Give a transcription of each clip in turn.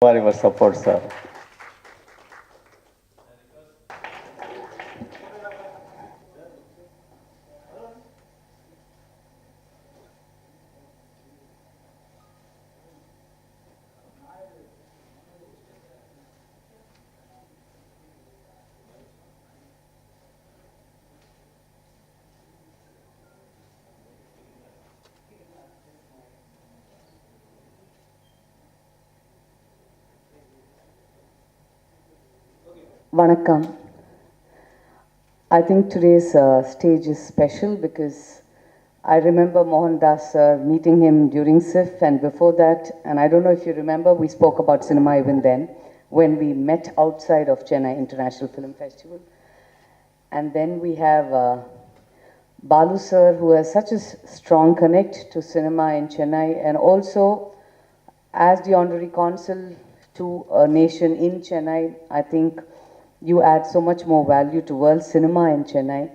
for your support, sir. Vanakkam. I think today's stage is special because I remember Mohan Das meeting him during SIF and before that, and I don't know if you remember, we spoke about cinema even then when we met outside of Chennai International Film Festival. And then we have Balu sir, who has such a strong connect to cinema in Chennai, and also as the honorary consul to a nation in Chennai, I think you add so much more value to world cinema in Chennai.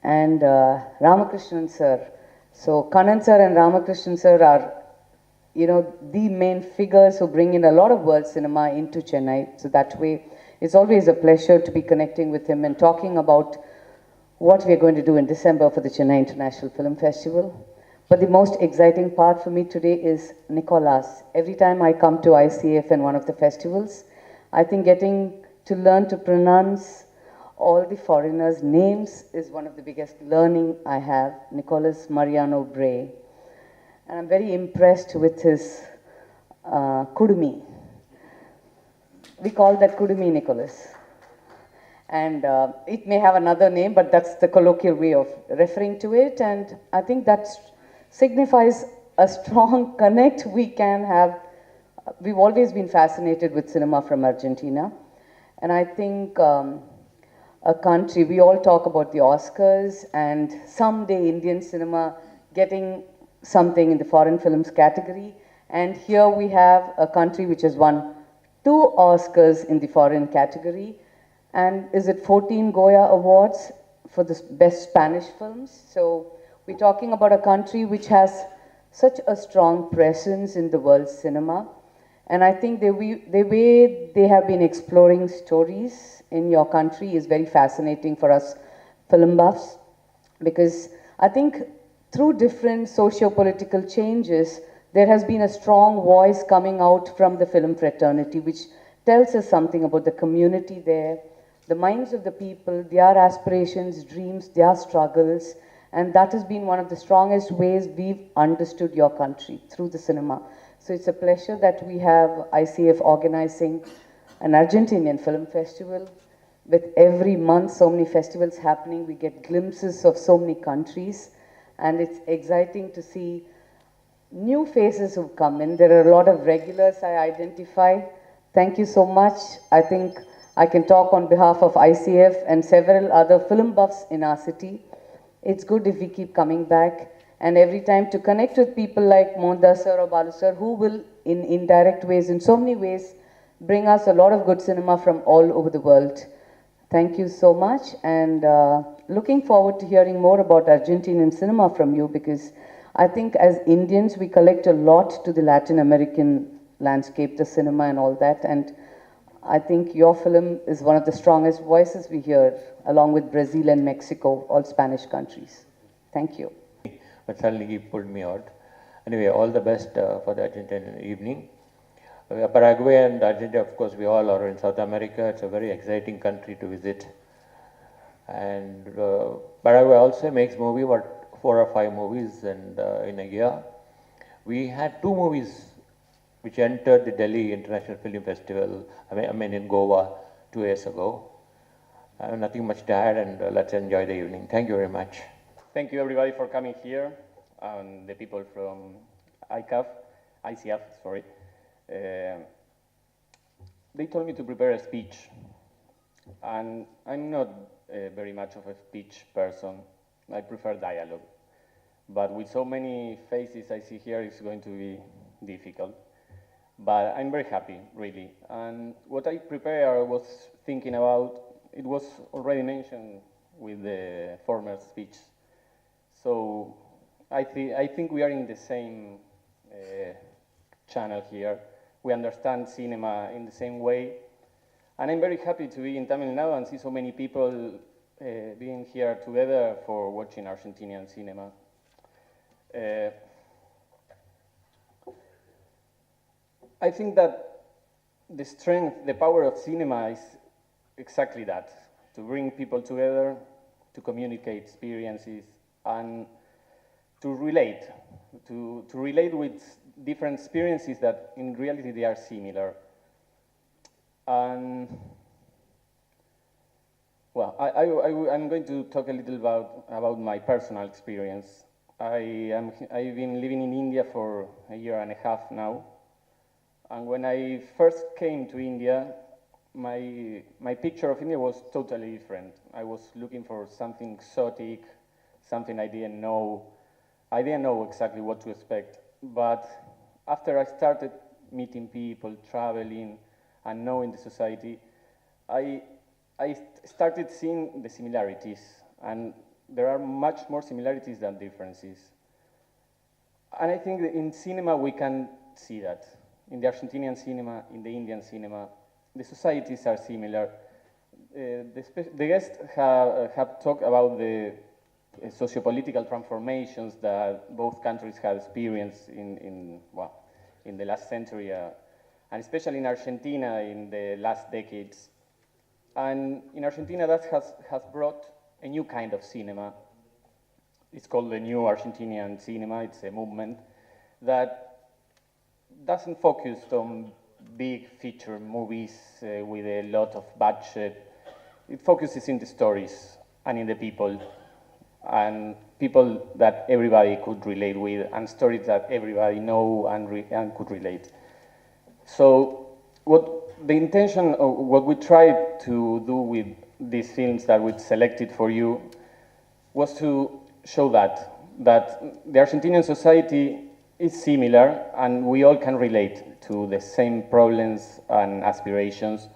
And Ramakrishnan sir. So Kannan sir and Ramakrishnan sir are, the main figures who bring in a lot of world cinema into Chennai. So that way, it's always a pleasure to be connecting with him and talking about what we're going to do in December for the Chennai International Film Festival. But the most exciting part for me today is Nicolas. Every time I come to ICF and one of the festivals, I think getting to learn to pronounce all the foreigners' names is one of the biggest learning I have. Nicolas Mariano Bray. And I'm very impressed with his Kudumi. We call that Kudumi Nicholas. And it may have another name, but that's the colloquial way of referring to it. And I think that signifies a strong connect we can have. We've always been fascinated with cinema from Argentina. And I think a country, we all talk about the Oscars and someday Indian cinema getting something in the foreign films category. And here we have a country which has won 2 Oscars in the foreign category. And is it 14 Goya Awards for the best Spanish films? So we're talking about a country which has such a strong presence in the world cinema. And I think the way they have been exploring stories in your country is very fascinating for us film buffs. Because I think through different socio-political changes, there has been a strong voice coming out from the film fraternity, which tells us something about the community there, the minds of the people, their aspirations, dreams, their struggles, and that has been one of the strongest ways we've understood your country through the cinema. So it's a pleasure that we have ICF organizing an Argentinian film festival. With every month, so many festivals happening, we get glimpses of so many countries, and it's exciting to see new faces who've come in. There are a lot of regulars I identify. Thank you so much. I think I can talk on behalf of ICF and several other film buffs in our city. It's good if we keep coming back and every time to connect with people like Monda sir or Balu sir, who will in indirect ways, in so many ways, bring us a lot of good cinema from all over the world. Thank you so much, and looking forward to hearing more about Argentinian cinema from you, because I think as Indians we collect a lot to the Latin American landscape, the cinema and all that, and I think your film is one of the strongest voices we hear, along with Brazil and Mexico, all Spanish countries. Thank you. But suddenly he pulled me out. Anyway, all the best for the Argentine evening. Paraguay and Argentina, of course, we all are in South America. It's a very exciting country to visit. And Paraguay also makes movie, what 4 or 5 movies and in a year. We had 2 movies which entered the Delhi International Film Festival, I mean in Goa 2 years ago. Nothing much to add, and let's enjoy the evening. Thank you very much. Thank you everybody for coming here, and the people from ICF, sorry. They told me to prepare a speech, and I'm not very much of a speech person. I prefer dialogue. But with so many faces I see here, it's going to be difficult. But I'm very happy, really. And what I prepared, I was thinking about, it was already mentioned with the former speech. So I think we are in the same channel here. we understand cinema in the same way. And I'm very happy to be in Tamil now and see so many people being here together for watching Argentinian cinema. I think that the strength, the power of cinema is exactly that, to bring people together, to communicate experiences, and to relate, to relate with different experiences that in reality they are similar. And well, I'm going to talk a little about my personal experience. I've been living in India for a year and a half now. And when I first came to India, my picture of India was totally different. I was looking for something exotic, something I didn't know. I didn't know exactly what to expect. But after I started meeting people, traveling, and knowing the society, I started seeing the similarities. And there are much more similarities than differences. And I think that in cinema we can see that. In the Argentinian cinema, in the Indian cinema, the societies are similar. The guests have talked about the sociopolitical transformations that both countries have experienced in the last century, and especially in Argentina in the last decades. And in Argentina, that has brought a new kind of cinema. It's called the New Argentinian Cinema. It's a movement that doesn't focus on big feature movies with a lot of budget. It focuses in the stories and in the people, and people that everybody could relate with, and stories that everybody know and could relate. So what the intention of what we tried to do with these films that we selected for you was to show that the Argentinian society is similar, and we all can relate to the same problems and aspirations,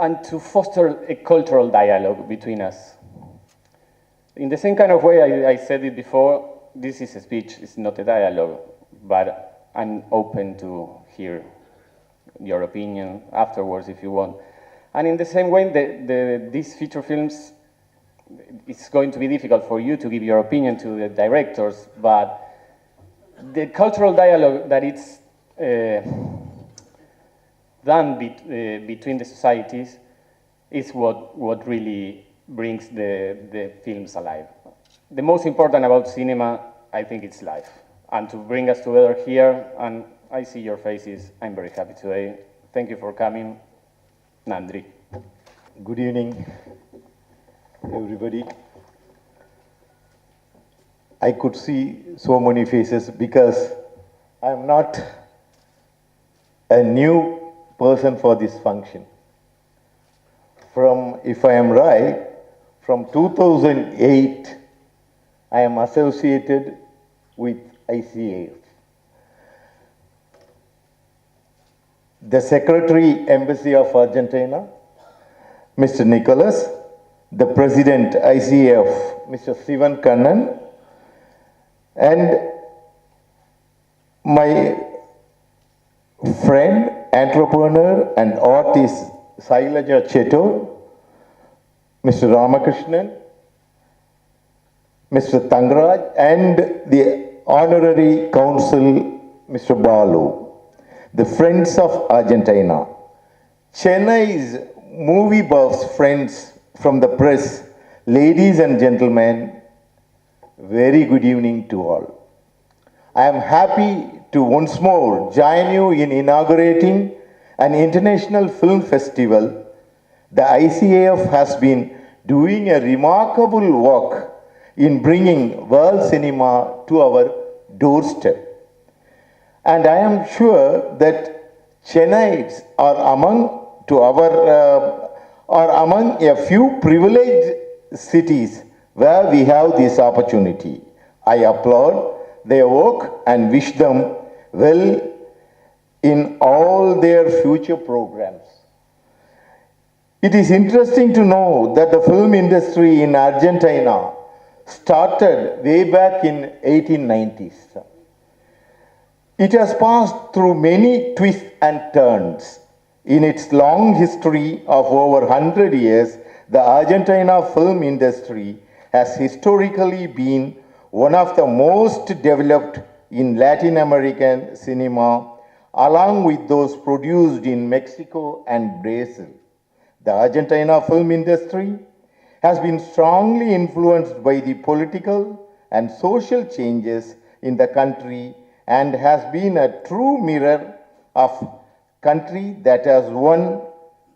and to foster a cultural dialogue between us. In the same kind of way I said it before, this is a speech, it's not a dialogue, but I'm open to hear your opinion afterwards if you want. And in the same way, these feature films, it's going to be difficult for you to give your opinion to the directors, but the cultural dialogue that it's done between the societies is what really brings the films alive. The most important about cinema, I think, it's life. And to bring us together here, and I see your faces, I'm very happy today. Thank you for coming. Nandri. Good evening, everybody. I could see so many faces because I'm not a new person for this function. From, if I am right, from 2008, I am associated with ICAF. The Secretary, Embassy of Argentina, Mr. Nicholas, the President, ICAF, Mr. Sivan Kannan, and my friend, entrepreneur and artist Sailaja Cheto, Mr. Ramakrishnan, Mr. Tangraj, and the Honorary Council, Mr. Balu, the Friends of Argentina, Chennai's movie buffs friends from the press, ladies and gentlemen, very good evening to all. I am happy to once more join you in inaugurating an international film festival. The ICAF has been doing a remarkable work in bringing world cinema to our doorstep. And I am sure that Chennaites are among a few privileged cities where we have this opportunity. I applaud their work and wish them well in all their future programs. It is interesting to know that the film industry in Argentina started way back in 1890s. It has passed through many twists and turns. In its long history of over 100 years, the Argentina film industry has historically been one of the most developed in Latin American cinema, along with those produced in Mexico and Brazil. The Argentina film industry has been strongly influenced by the political and social changes in the country and has been a true mirror of country that has won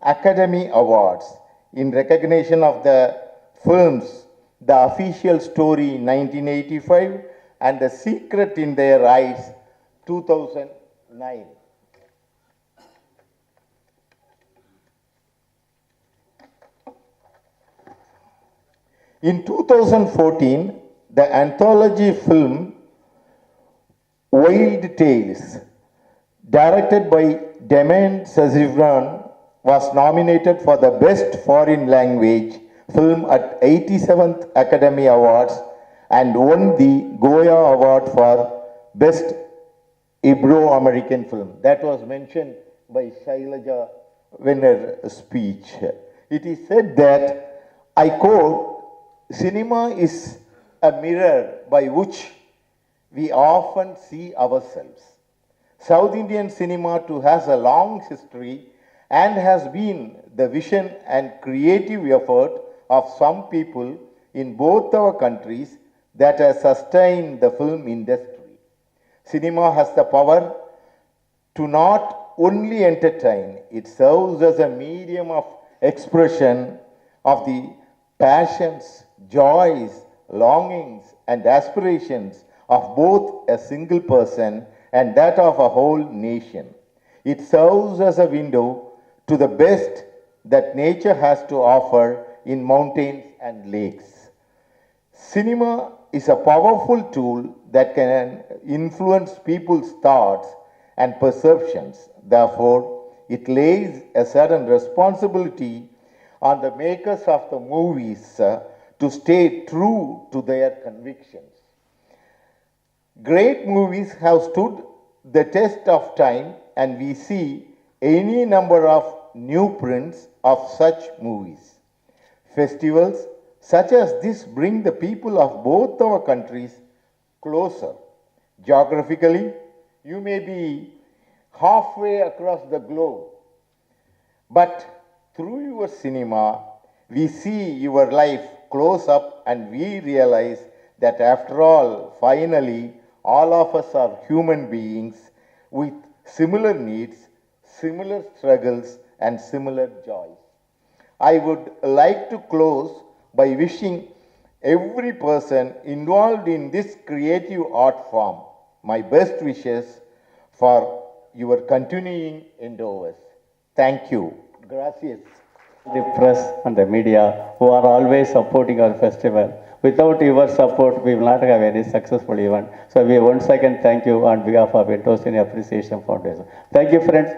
Academy Awards in recognition of the films The Official Story 1985 and The Secret in Their Eyes 2009. In 2014, the anthology film Wild Tales, directed by Damien Sazivran, was nominated for the Best Foreign Language Film at 87th Academy Awards and won the Goya Award for Best Ibero-American Film. That was mentioned by Shailaja in her speech. It is said that, I quote, cinema is a mirror by which we often see ourselves. South Indian cinema too has a long history and has been the vision and creative effort of some people in both our countries that has sustained the film industry. Cinema has the power to not only entertain, it serves as a medium of expression of the passions, joys, longings, and aspirations of both a single person and that of a whole nation. It serves as a window to the best that nature has to offer in mountains and lakes. Cinema is a powerful tool that can influence people's thoughts and perceptions. Therefore, it lays a certain responsibility on the makers of the movies to stay true to their convictions. Great movies have stood the test of time, and we see any number of new prints of such movies. Festivals such as this bring the people of both our countries closer. Geographically, you may be halfway across the globe, but through your cinema, we see your life close up and we realize that after all, finally, all of us are human beings with similar needs, similar struggles, and similar joys. I would like to close by wishing every person involved in this creative art form my best wishes for your continuing endeavors. Thank you. Gracias. The press and the media who are always supporting our festival. Without your support, we will not have any successful event. So we once again thank you on behalf of Intosini Appreciation Foundation. Thank you, friends.